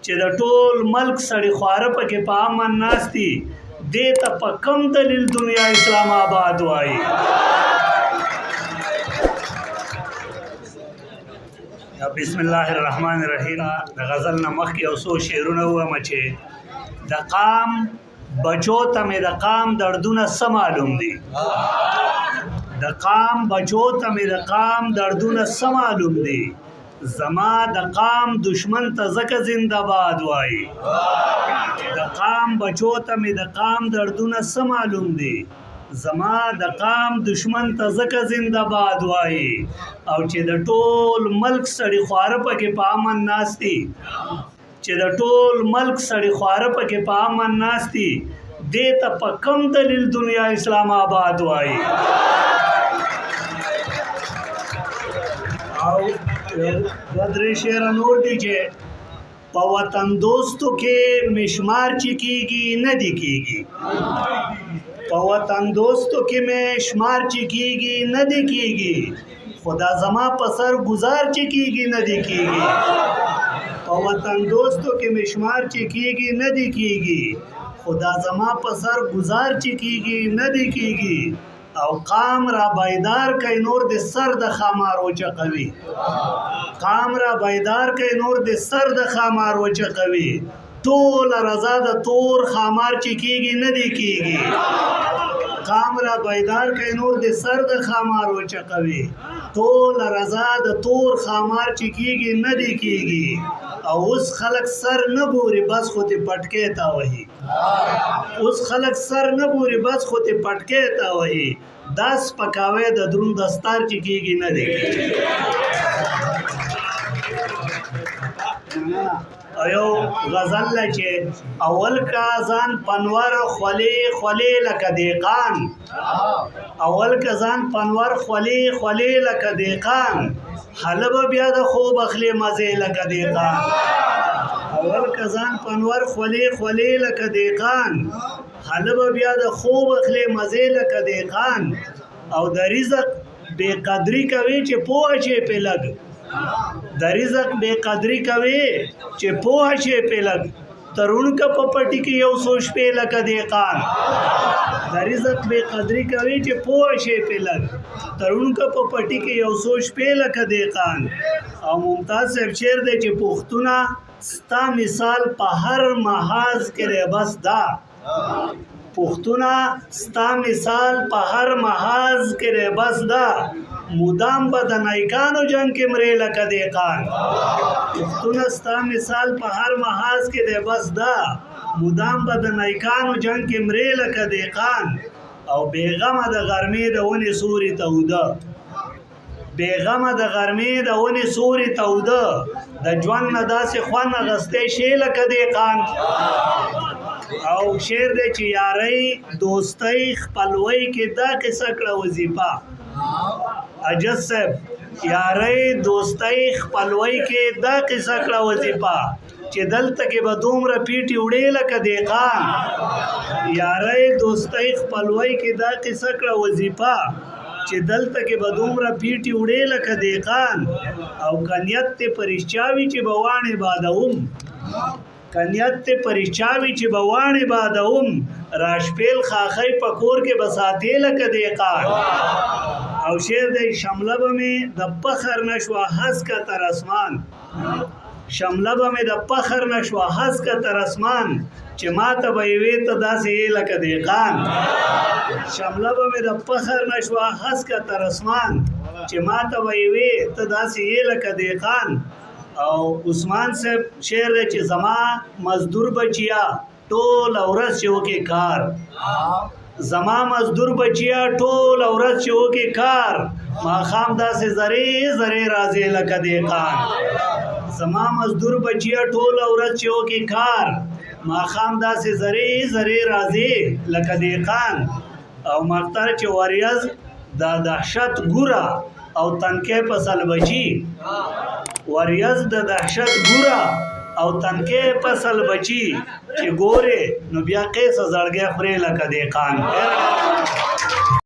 چې د ټول ملک سړی خواره پکې په امن ناست دي دې ته په کم دلیل دنیا اسلام آباد وایي. بسم الله الرحمن الرحیم. د غزل نه مخکې یو څو شعرونه ووایم چې د قام بچو ته مې د قام دردونه څه معلوم دي. د قام بچو ته مې د قام دردونه څه معلوم دي. زما د قام دشمن ته ځکه زنده باد وایي. د قام بچو ته مې د قام دردونه څه معلوم دي. زما د قام دشمن ته ځکه زنده باد وایي. او چې د ټول ملک سړی خواره پکې په امن ناست دي چې د ټول ملک سړی خواره پکې په امن ناست دي دې ته په کم دلیل دنیا اسلام آباد وایي. او بدرې شعر نور دي چې په وطن دوستو کې مشمار چې کېږي نه دي کېږي. په وطن دوستو کې مې شمار چې کېږي نه دی کېږي. خدا زما په سر گزار چې کېږي نه دی کېږي. په وطن دوستو کې مې شمار چې کېږي نه دی کېږي. خدا زما په سر گزار چې کېږي نه دی کېږي. او قام را بیدار کوي نور د سر د خامار وچقوي. قام را بیدار کوي نور د سر د خامار وچقوي. ټول رضا د تور خامار چې کېږي نه دی کېږي. قام را بیدار کوي نور د سر د خامار وچقوي. ټول رضا د تور خامار چې کېږي نه دی کېږي. او اوس خلک سر نه بوري بس خو ته پټکې ته وهي. اوس خلک سر نه بوري بس خو ته پټکې ته وهي. دا سپکاوی د دروند دستار چې کېږي نه دی کېږي. ایو غزل چې اول کا ځان پنور خولې خولې لکه دیقان. اول کا ځان پنور خولې خولې لکه دیقان. حلب بیا د خوب اخلي مزې لکه دیقان. اول کا ځان پنور خولې خولې لکه دیقان. حلب بیا د خوب اخلي مزې لکه دیقان. او د رزق بے قدری کوي چې پوه شي په لګ. د رزق بے قدری کوي چې پوه شي په لګ. ترونکه په پټي کې یو څو شپې لکه دیقان. د رزق بے قدری کوي چې پوه شي په لګ. ترونکه په پټي کې یو څو شپې لکه دیقان. او ممتاز صاحب شعر دی چې پښتونه ستا مثال په هر محاذ کې دی بس دا. پښتونه ستا مثال په هر محاذ کې دی بس دا. مدام به د نایکانو جنگ کې مرې لکه دیقان. پښتونه ستا مثال په هر محاذ کې دی بس دا. مدام به د نایکانو جنگ کې مرې لکه دیقان. او بیغمه د غرمې د ونې سوري توده. بیغمه د غرمې د ونې سوري توده. د ژوند نه داسې خوند اخیستی شي لکه دیقان. او شعر دی چې یارۍ دوستۍ خپلوۍ کې دا قصه کړه وظیفه. اجز صاحب یارۍ دوستۍ خپلوۍ کې دا قصه کړه وظیفه. چې دلته کې به دومره پیټي وړې لکه دیقان. یارۍ دوستۍ خپلوۍ کې دا قصه کړه وظیفه. چې دلته کې به دومره پیټي وړې لکه دیقان. او کنیت ته پرشچاوي چې به واڼې بادوم. کنیت ته پرشچاوي چې به واڼې بادوم. راشپیل خاخۍ په کور کې به ساتې لکه دیقان. او شعر دی شمله به مې د فخر نشوه هسکه تر اسمان. شمله به مې د فخر نشوه هسکه تر اسمان. چې ماته به یې وې ته داسې یې لکه دیقان. شمله به مې د فخر نشوه هسکه تر اسمان. چې ماته به یې وې ته داسې یې لکه دیقان. او عثمان صاحب شعر دی چې زما مزدور بچیا ټول ورځ چې وکې کار. زما مزدور بچیا ټول ورځ چې وکې کار. ماښام داسې زرې زرې راځي لکه دیقان. زما مزدور بچیا ټول ورځ چې وکې کار. ماښام داسې زرې زرې راځي لکه دیقان. او مختار چې وریځ دا دهشت ګوره او تنکې په سلبچي. وریځ د دهشت ګوره او تنکې فصل بچي. چې ګورې نو بیا قیس زړګی خورې لکه دیقان.